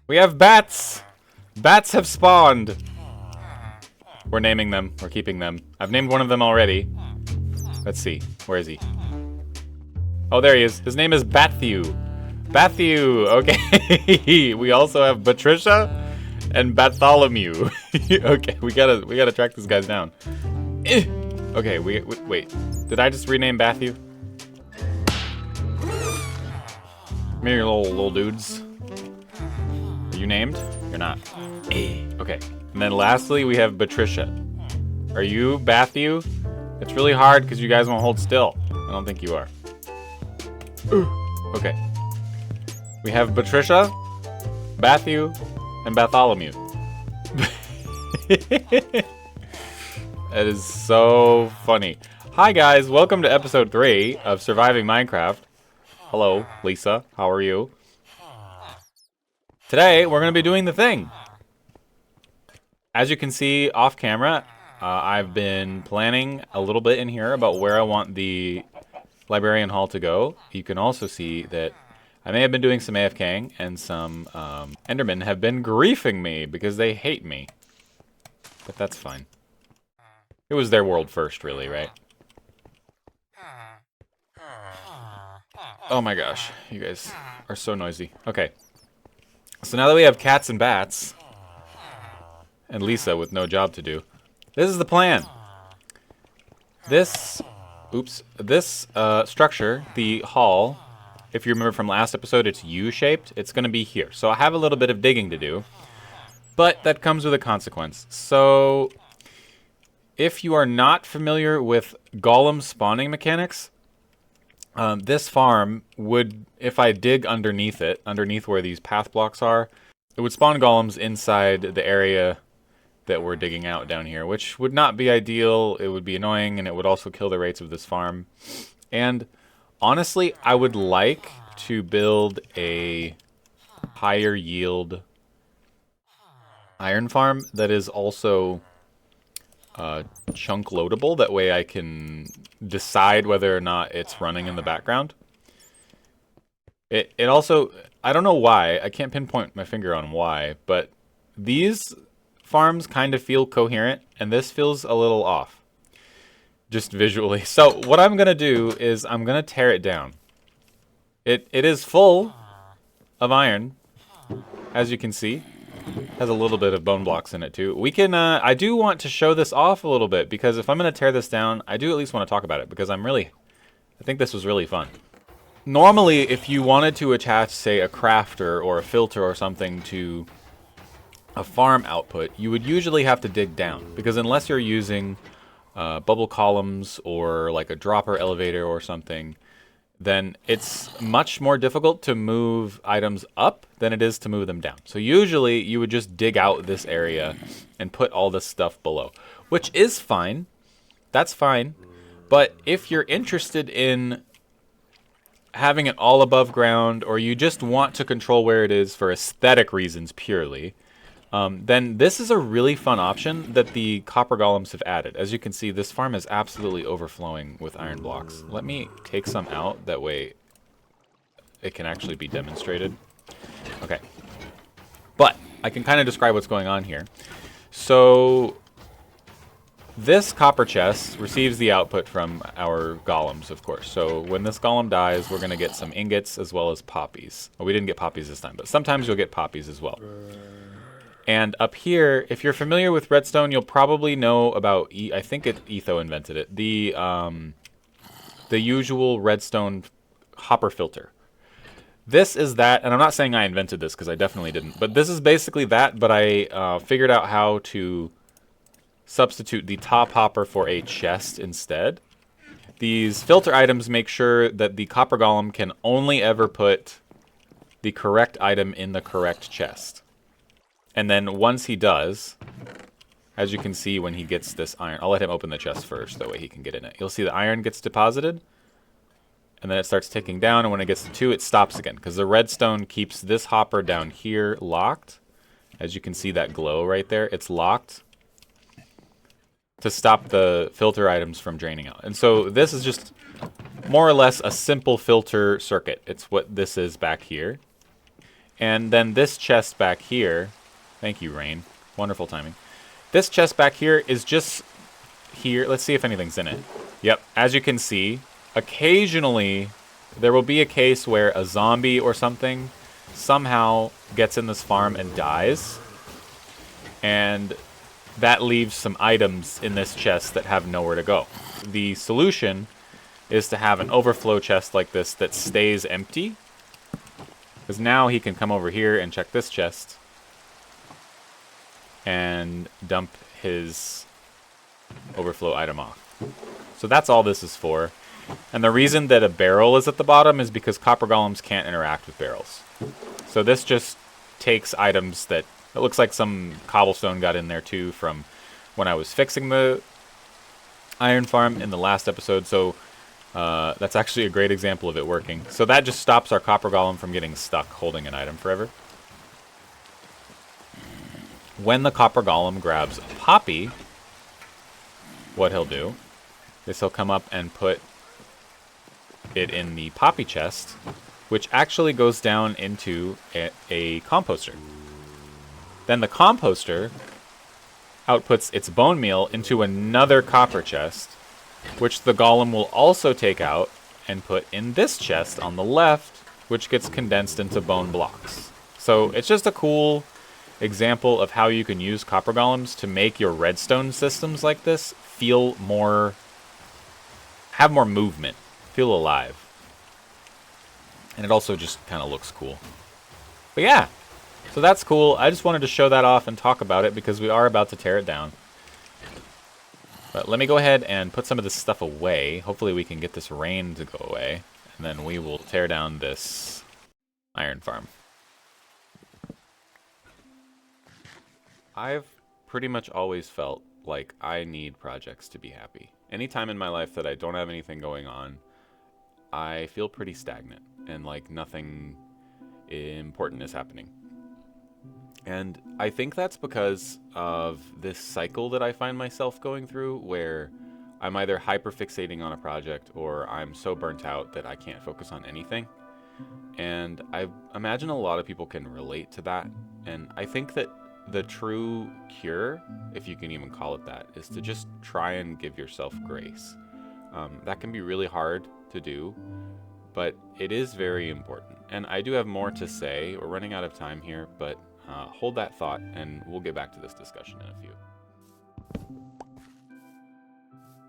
We have bats! Bats have spawned! We're naming them. We're keeping them. I've named one of them already. Let's see. Where is he? Oh, there he is. His name is Batthew. Batthew! Okay. We also have Patricia and Bartholomew. Okay, we gotta track these guys down. Okay, wait. Did I just rename Batthew? Come here, little dudes. Are you named? You're not. Okay. And then lastly, we have Patricia. Are you Batthew? It's really hard because you guys won't hold still. I don't think you are. Okay. We have Patricia, Batthew, and Bartholomew. That is so funny. Hi guys, welcome to episode 3 of Surviving Minecraft. Hello, Lisa. How are you? Today, we're going to be doing the thing. As you can see off camera, I've been planning a little bit in here about where I want the Librarian Hall to go. You can also see that I may have been doing some AFKing, and some Endermen have been griefing me because they hate me. But that's fine. It was their world first, really, right? Oh my gosh, you guys are so noisy. Okay. So now that we have cats and bats, and Lisa with no job to do, this is the plan. This structure, the hall, if you remember from last episode, it's U-shaped. It's going to be here. So I have a little bit of digging to do, but that comes with a consequence. So if you are not familiar with golem spawning mechanics, this farm would, if I dig underneath it, underneath where these path blocks are, it would spawn golems inside the area that we're digging out down here, which would not be ideal. It would be annoying, and it would also kill the rates of this farm. And honestly, I would like to build a higher yield iron farm that is also chunk loadable. That way I can decide whether or not it's running in the background. It also, I don't know why, I can't pinpoint my finger on why, but these farms kind of feel coherent, and this feels a little off, just visually. So what I'm gonna do is I'm gonna tear it down. It is full of iron, as you can see. Has a little bit of bone blocks in it too. We can, I do want to show this off a little bit, because if I'm gonna tear this down, I do at least want to talk about it, because I think this was really fun. Normally, if you wanted to attach, say, a crafter or a filter or something to a farm output, you would usually have to dig down, because unless you're using bubble columns or like a dropper elevator or something, then it's much more difficult to move items up than it is to move them down. So usually you would just dig out this area and put all this stuff below, which is fine. That's fine. But if you're interested in having it all above ground, or you just want to control where it is for aesthetic reasons purely, then this is a really fun option that the copper golems have added. As you can see, this farm is absolutely overflowing with iron blocks. Let me take some out, that way it can actually be demonstrated. Okay. But I can kind of describe what's going on here. So this copper chest receives the output from our golems, of course. So when this golem dies, we're going to get some ingots as well as poppies. Well, we didn't get poppies this time, but sometimes you'll get poppies as well. And up here, if you're familiar with redstone, you'll probably know about, I think Etho invented it, the usual redstone hopper filter. This is that, and I'm not saying I invented this because I definitely didn't, but this is basically that, but I figured out how to substitute the top hopper for a chest instead. These filter items make sure that the copper golem can only ever put the correct item in the correct chest. And then once he does, as you can see when he gets this iron, I'll let him open the chest first, that way he can get in it. You'll see the iron gets deposited, and then it starts ticking down, and when it gets to 2, it stops again, because the redstone keeps this hopper down here locked. As you can see that glow right there, it's locked to stop the filter items from draining out. And so this is just more or less a simple filter circuit. It's what this is back here. And then this chest back here, thank you, Rain. Wonderful timing. This chest back here is just here. Let's see if anything's in it. Yep, as you can see, occasionally there will be a case where a zombie or something somehow gets in this farm and dies. And that leaves some items in this chest that have nowhere to go. The solution is to have an overflow chest like this that stays empty. Because now he can come over here and check this chest and dump his overflow item off. So that's all this is for. And the reason that a barrel is at the bottom is because copper golems can't interact with barrels. So this just takes items that... It looks like some cobblestone got in there too from when I was fixing the iron farm in the last episode. So that's actually a great example of it working. So that just stops our copper golem from getting stuck holding an item forever. When the copper golem grabs a poppy, what he'll do is he'll come up and put it in the poppy chest, which actually goes down into a composter. Then the composter outputs its bone meal into another copper chest, which the golem will also take out and put in this chest on the left, which gets condensed into bone blocks. So it's just a cool example of how you can use copper golems to make your redstone systems like this feel more... have more movement, feel alive. And it also just kind of looks cool. But yeah, so that's cool. I just wanted to show that off and talk about it because we are about to tear it down. But let me go ahead and put some of this stuff away. Hopefully we can get this rain to go away. And then we will tear down this iron farm. I've pretty much always felt like I need projects to be happy. Anytime in my life that I don't have anything going on, I feel pretty stagnant and like nothing important is happening. And I think that's because of this cycle that I find myself going through where I'm either hyperfixating on a project or I'm so burnt out that I can't focus on anything. And I imagine a lot of people can relate to that. And I think that the true cure, if you can even call it that, is to just try and give yourself grace. That can be really hard to do, but it is very important. And I do have more to say. We're running out of time here, but hold that thought and we'll get back to this discussion in a few.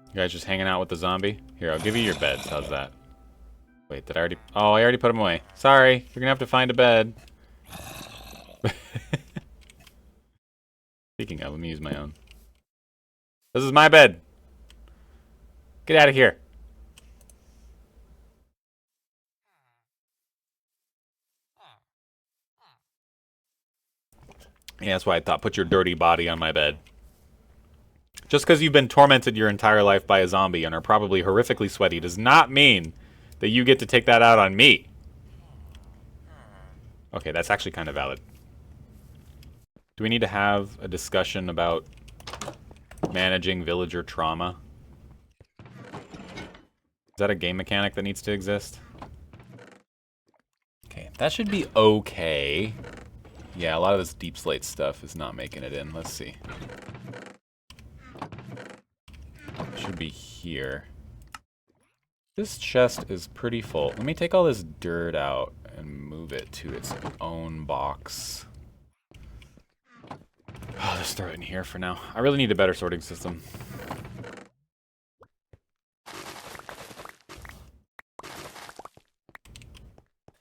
You guys just hanging out with the zombie? Here, I'll give you your beds. How's that? Wait, did I already... Oh, I already put them away. Sorry, you're gonna have to find a bed. Speaking of, let me use my own. This is my bed. Get out of here. Yeah, that's why I thought put your dirty body on my bed. Just because you've been tormented your entire life by a zombie and are probably horrifically sweaty does not mean that you get to take that out on me. Okay, that's actually kind of valid. Do we need to have a discussion about managing villager trauma? Is that a game mechanic that needs to exist? Okay, that should be okay. Yeah, a lot of this deep slate stuff is not making it in. Let's see. It should be here. This chest is pretty full. Let me take all this dirt out and move it to its own box. Oh, just throw it in here for now. I really need a better sorting system.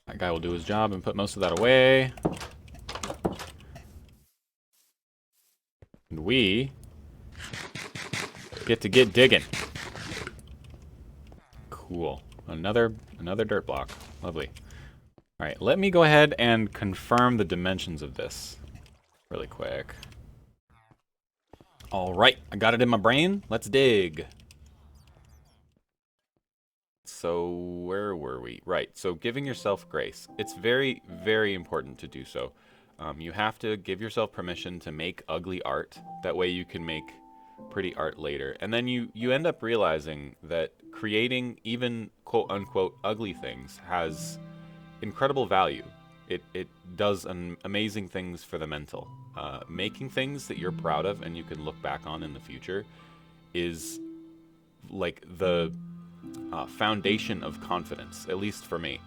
That guy will do his job and put most of that away. And we get to get digging. Cool. Another dirt block. Lovely. All right, let me go ahead and confirm the dimensions of this really quick. All right, I got it in my brain. Let's dig. So where were we? Right, so giving yourself grace. It's very, very important to do so. You have to give yourself permission to make ugly art. That way you can make pretty art later. And then you end up realizing that creating even quote-unquote ugly things has incredible value. it does amazing things for the mental. Making things that you're proud of and you can look back on in the future is like the foundation of confidence, at least for me.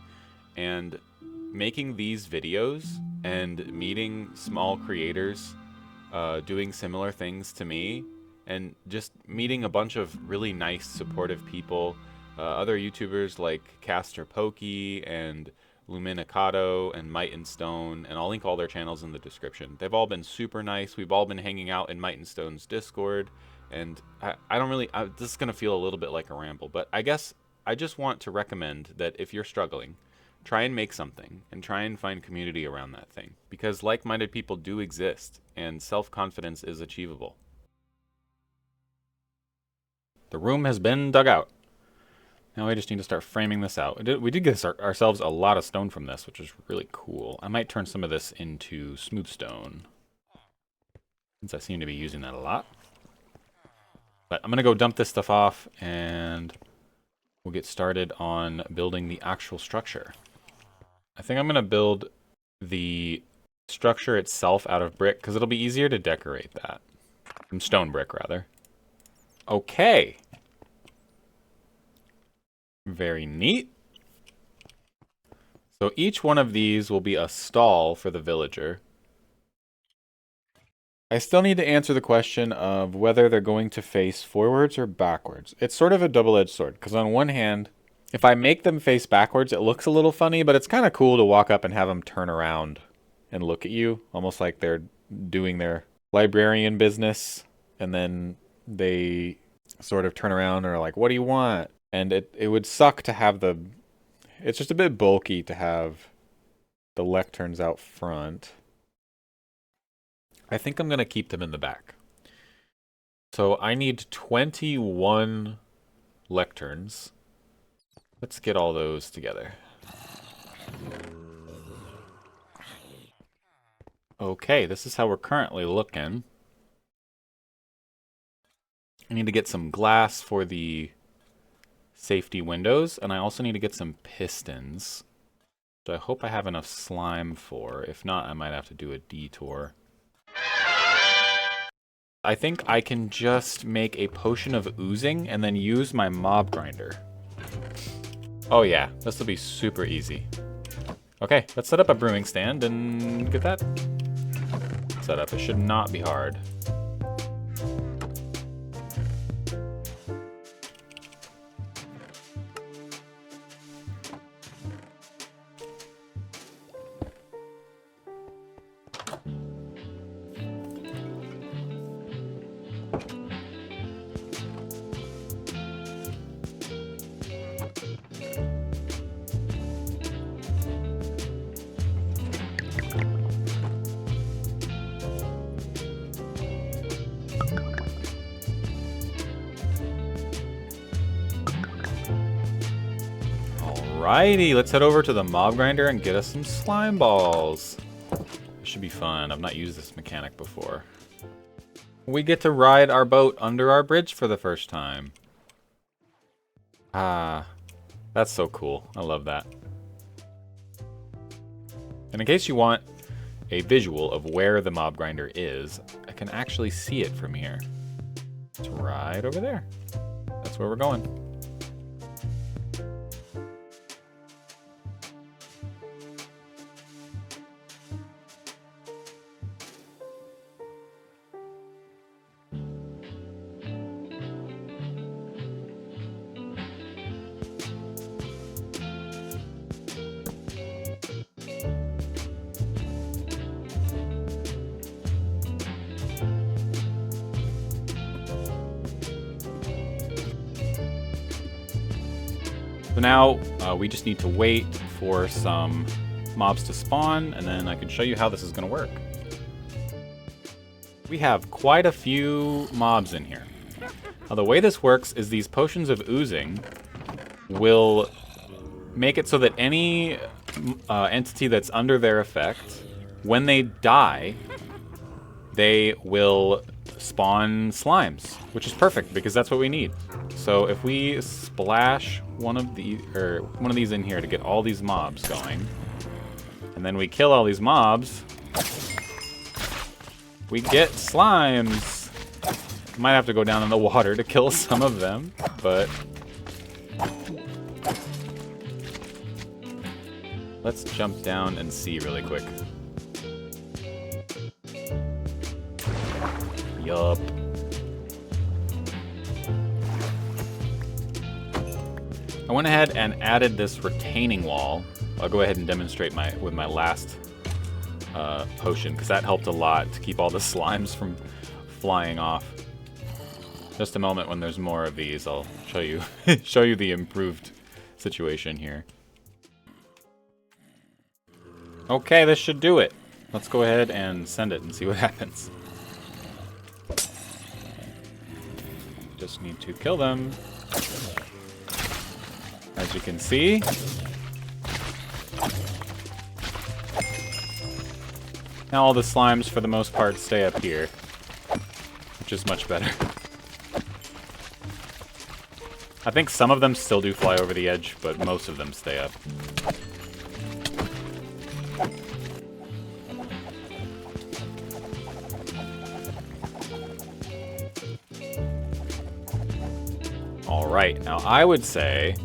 And making these videos and meeting small creators doing similar things to me, and just meeting a bunch of really nice, supportive people, other YouTubers like Caster Pokey and Luminicado and Might and Stone, and I'll link all their channels in the description. They've all been super nice. We've all been hanging out in Might and Stone's Discord, and I don't really... this is going to feel a little bit like a ramble, but I guess I just want to recommend that if you're struggling, try and make something, and try and find community around that thing, because like-minded people do exist, and self-confidence is achievable. The room has been dug out. Now we just need to start framing this out. We did get ourselves a lot of stone from this, which is really cool. I might turn some of this into smooth stone, since I seem to be using that a lot. But I'm going to go dump this stuff off, and we'll get started on building the actual structure. I think I'm going to build the structure itself out of brick, because it'll be easier to decorate that. From stone brick, rather. Okay. Very neat. So each one of these will be a stall for the villager. I still need to answer the question of whether they're going to face forwards or backwards. It's sort of a double-edged sword, because on one hand, if I make them face backwards, it looks a little funny, but it's kind of cool to walk up and have them turn around and look at you, almost like they're doing their librarian business, and then they sort of turn around and are like, what do you want? And it would suck to have the... It's just a bit bulky to have the lecterns out front. I think I'm going to keep them in the back. So I need 21 lecterns. Let's get all those together. Okay, this is how we're currently looking. I need to get some glass for the safety windows, and I also need to get some pistons, which I hope I have enough slime for. If not, I might have to do a detour. I think I can just make a potion of oozing and then use my mob grinder. Oh yeah, this will be super easy. Okay, let's set up a brewing stand and get that set up. It should not be hard. Alrighty, let's head over to the mob grinder and get us some slime balls. This should be fun. I've not used this mechanic before. We get to ride our boat under our bridge for the first time. Ah, that's so cool. I love that. And in case you want a visual of where the mob grinder is, I can actually see it from here. It's right over there. That's where we're going. So now we just need to wait for some mobs to spawn, and then I can show you how this is going to work. We have quite a few mobs in here. Now the way this works is these potions of oozing will make it so that any entity that's under their effect, when they die, they will spawn slimes, which is perfect because that's what we need. So if we splash one of these in here to get all these mobs going, and then we kill all these mobs, we get slimes. Might have to go down in the water to kill some of them, but let's jump down and see really quick. Yup. I went ahead and added this retaining wall. I'll go ahead and demonstrate with my last potion, because that helped a lot to keep all the slimes from flying off. Just a moment, when there's more of these, I'll show you show you the improved situation here. Okay, this should do it. Let's go ahead and send it and see what happens. Just need to kill them. As you can see, now all the slimes, for the most part, stay up here, which is much better. I think some of them still do fly over the edge, but most of them stay up. Alright, now I would say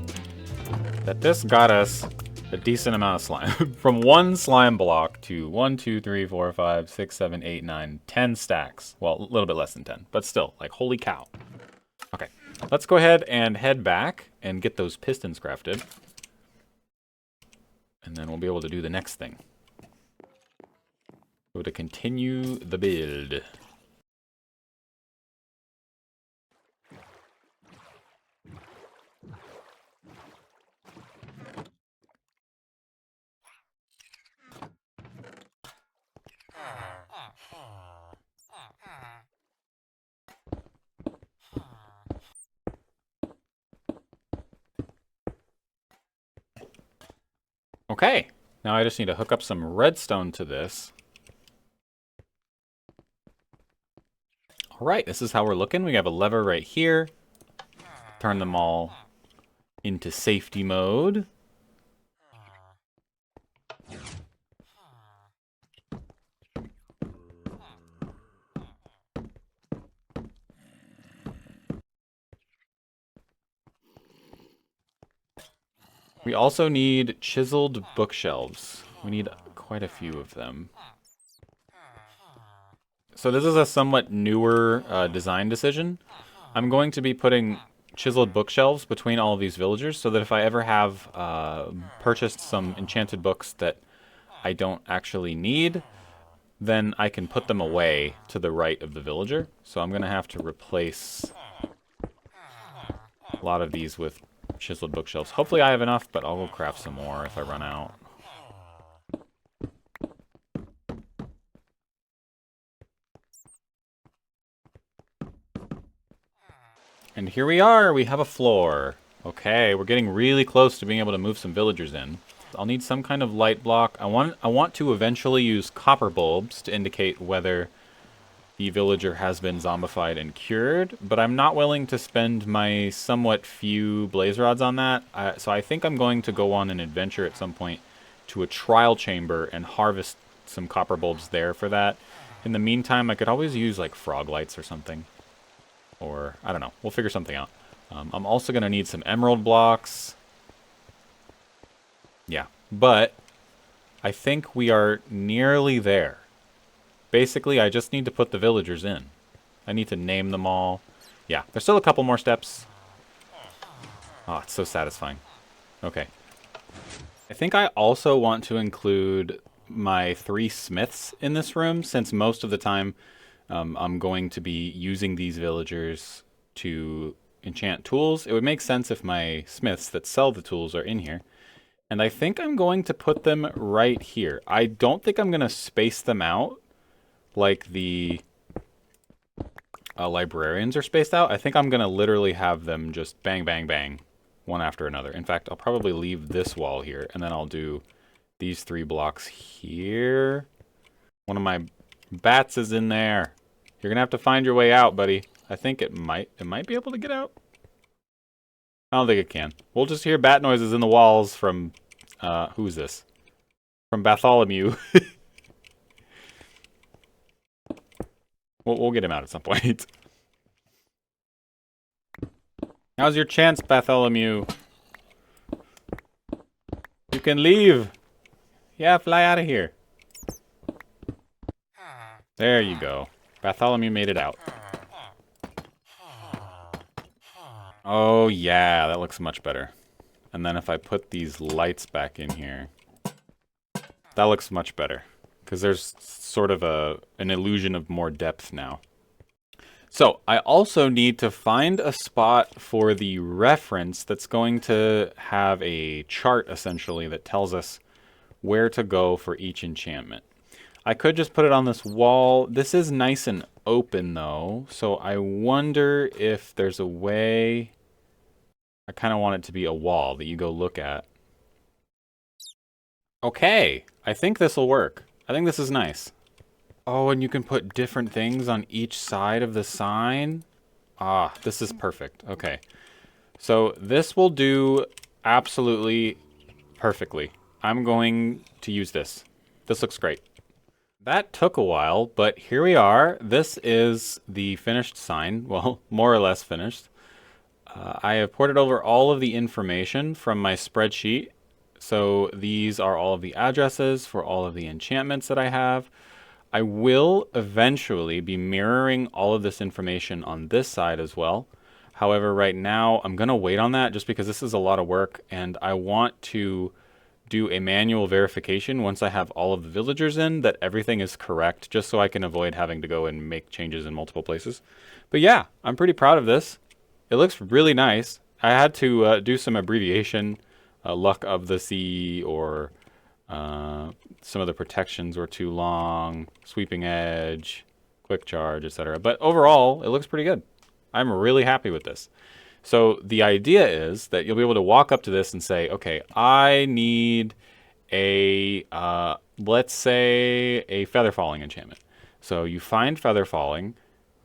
that this got us a decent amount of slime. From one slime block to 1, 2, 3, 4, 5, 6, 7, 8, 9, 10 stacks. Well, a little bit less than 10, but still, like, holy cow. Okay, let's go ahead and head back and get those pistons crafted. And then we'll be able to do the next thing. Go to continue the build. Okay, now I just need to hook up some redstone to this. Alright, this is how we're looking. We have a lever right here. Turn them all into safety mode. We also need chiseled bookshelves. We need quite a few of them. So this is a somewhat newer design decision. I'm going to be putting chiseled bookshelves between all of these villagers so that if I ever have purchased some enchanted books that I don't actually need, then I can put them away to the right of the villager. So I'm going to have to replace a lot of these with chiseled bookshelves. Hopefully I have enough, but I'll go craft some more if I run out. And here we are, we have a floor. Okay, we're getting really close to being able to move some villagers in. I'll need some kind of light block. I want to eventually use copper bulbs to indicate whether the villager has been zombified and cured, but I'm not willing to spend my somewhat few blaze rods on that. So I think I'm going to go on an adventure at some point to a trial chamber and harvest some copper bulbs there for that. In the meantime, I could always use like frog lights or something. Or, I don't know, we'll figure something out. I'm also going to need some emerald blocks. Yeah, but I think we are nearly there. Basically, I just need to put the villagers in. I need to name them all. Yeah, there's still a couple more steps. Oh, it's so satisfying. Okay. I think I also want to include my 3 smiths in this room, since most of the time I'm going to be using these villagers to enchant tools. It would make sense if my smiths that sell the tools are in here. And I think I'm going to put them right here. I don't think I'm going to space them out like the librarians are spaced out. I think I'm going to literally have them just bang, bang, bang, one after another. In fact, I'll probably leave this wall here, and then I'll do these 3 blocks here. One of my bats is in there. You're going to have to find your way out, buddy. I think it might be able to get out. I don't think it can. We'll just hear bat noises in the walls from, who's this? from Bartholomew. We'll get him out at some point. Now's your chance, Bartholomew. You can leave. Yeah, fly out of here. There you go. Bartholomew made it out. Oh, yeah, that looks much better. And then if I put these lights back in here, that looks much better. Because there's sort of an illusion of more depth now. So, I also need to find a spot for the reference that's going to have a chart, essentially, that tells us where to go for each enchantment. I could just put it on this wall. This is nice and open, though, so I wonder if there's a way... I kind of want it to be a wall that you go look at. Okay, I think this will work. I think this is nice. Oh, and you can put different things on each side of the sign. Ah, this is perfect. Okay. So this will do absolutely perfectly. I'm going to use this. This looks great. That took a while, but here we are. This is the finished sign. Well, more or less finished. I have ported over all of the information from my spreadsheet. So these are all of the addresses for all of the enchantments that I have. I will eventually be mirroring all of this information on this side as well. However, right now I'm going to wait on that just because this is a lot of work and I want to do a manual verification once I have all of the villagers in that everything is correct, just so I can avoid having to go and make changes in multiple places. But yeah, I'm pretty proud of this. It looks really nice. I had to do some abbreviation, luck of the sea, or some of the protections were too long, sweeping edge, quick charge, etc. But overall, it looks pretty good. I'm really happy with this. So the idea is that you'll be able to walk up to this and say, okay, I need a, let's say, a feather falling enchantment. So you find feather falling.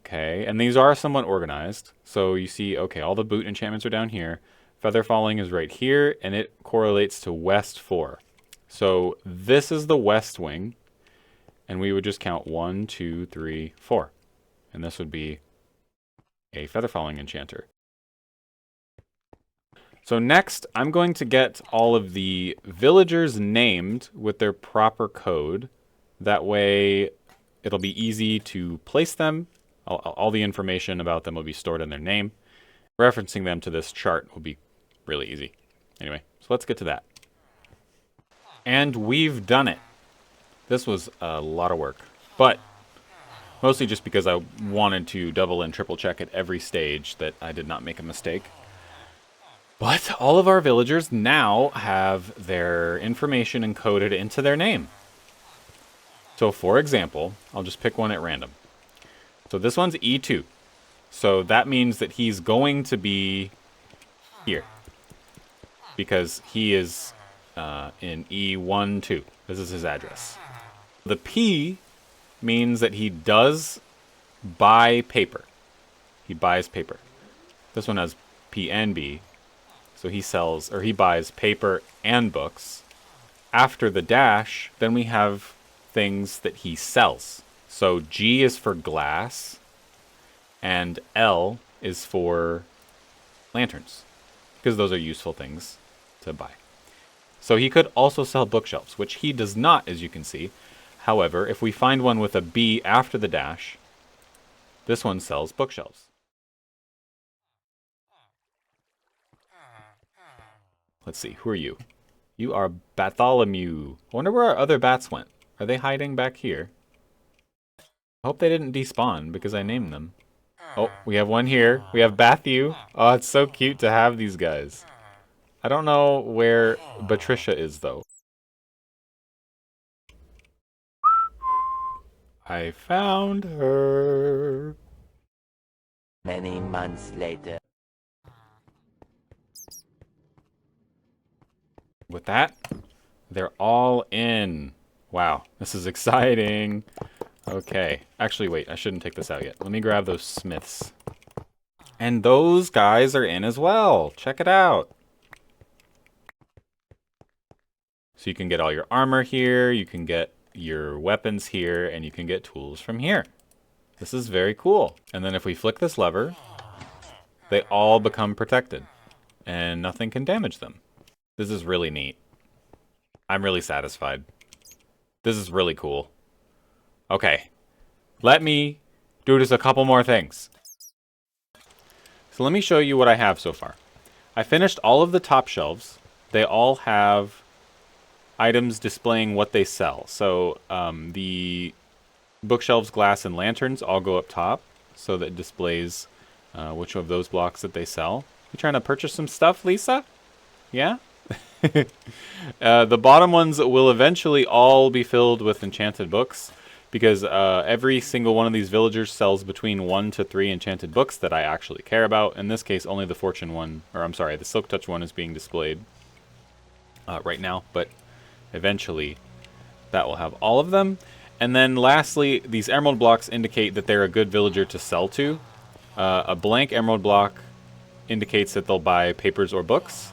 Okay, and these are somewhat organized. So you see, okay, all the boot enchantments are down here. Feather falling is right here, and it correlates to West 4. So this is the West wing, and we would just count 1, 2, 3, 4. And this would be a feather falling enchanter. So next, I'm going to get all of the villagers named with their proper code. That way, it'll be easy to place them. All the information about them will be stored in their name. Referencing them to this chart will be really easy. Anyway, so let's get to that. And we've done it. This was a lot of work, but mostly just because I wanted to double and triple check at every stage that I did not make a mistake. But all of our villagers now have their information encoded into their name. So for example, I'll just pick one at random. So this one's E2. So that means that he's going to be here. Because he is in E12. This is his address. The P means that he does buy paper. He buys paper. This one has PNB. So he sells, or he buys paper and books. After the dash, then we have things that he sells. So G is for glass, and L is for lanterns, because those are useful things to buy. So he could also sell bookshelves, which he does not, as you can see. However, if we find one with a B after the dash, this one sells bookshelves. Let's see, who are you? You are Bartholomew. I wonder where our other bats went. Are they hiding back here? I hope they didn't despawn because I named them. Oh, we have one here. We have Bathu. Oh, it's so cute to have these guys. I don't know where Patricia is, though. I found her. Many months later. With that, they're all in. Wow, this is exciting. Okay, actually wait, I shouldn't take this out yet. Let me grab those smiths. And those guys are in as well. Check it out. So you can get all your armor here, you can get your weapons here, and you can get tools from here. This is very cool. And then if we flick this lever, they all become protected, and nothing can damage them. This is really neat. I'm really satisfied. This is really cool. Okay, let me do just a couple more things. So let me show you what I have so far. I finished all of the top shelves. They all have items displaying what they sell. So the bookshelves, glass, and lanterns all go up top, so that it displays which of those blocks that they sell. You trying to purchase some stuff, Lisa? Yeah? The bottom ones will eventually all be filled with enchanted books, because every single one of these villagers sells between 1 to 3 enchanted books that I actually care about. In this case, only the Fortune one, or I'm sorry, the Silk Touch one is being displayed right now, but eventually that will have all of them. And then lastly, these emerald blocks indicate that they're a good villager to sell to. A blank emerald block indicates that they'll buy papers or books.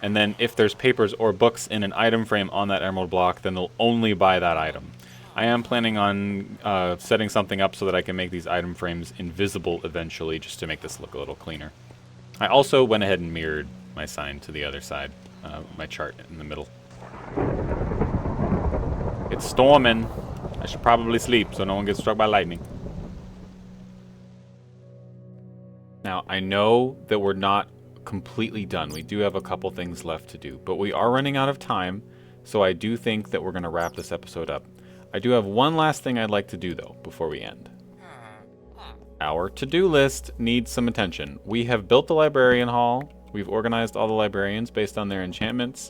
And then if there's papers or books in an item frame on that emerald block, then they'll only buy that item. I am planning on setting something up so that I can make these item frames invisible eventually, just to make this look a little cleaner. I also went ahead and mirrored my sign to the other side, my chart in the middle. It's storming. I should probably sleep so no one gets struck by lightning. Now, I know that we're not completely done. We do have a couple things left to do, but we are running out of time, so I do think that we're going to wrap this episode up. I do have one last thing I'd like to do, though, before we end. Our to-do list needs some attention. We have built the Librarian Hall, we've organized all the librarians based on their enchantments,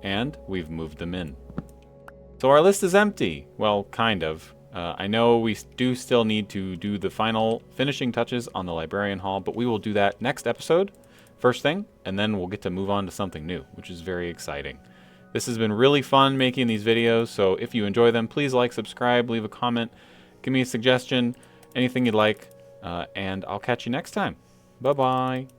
and we've moved them in. So our list is empty. Well, kind of. I know we do still need to do the final finishing touches on the Librarian Hall, but we will do that next episode, first thing, and then we'll get to move on to something new, which is very exciting. This has been really fun making these videos, so if you enjoy them, please like, subscribe, leave a comment, give me a suggestion, anything you'd like, and I'll catch you next time. Bye-bye.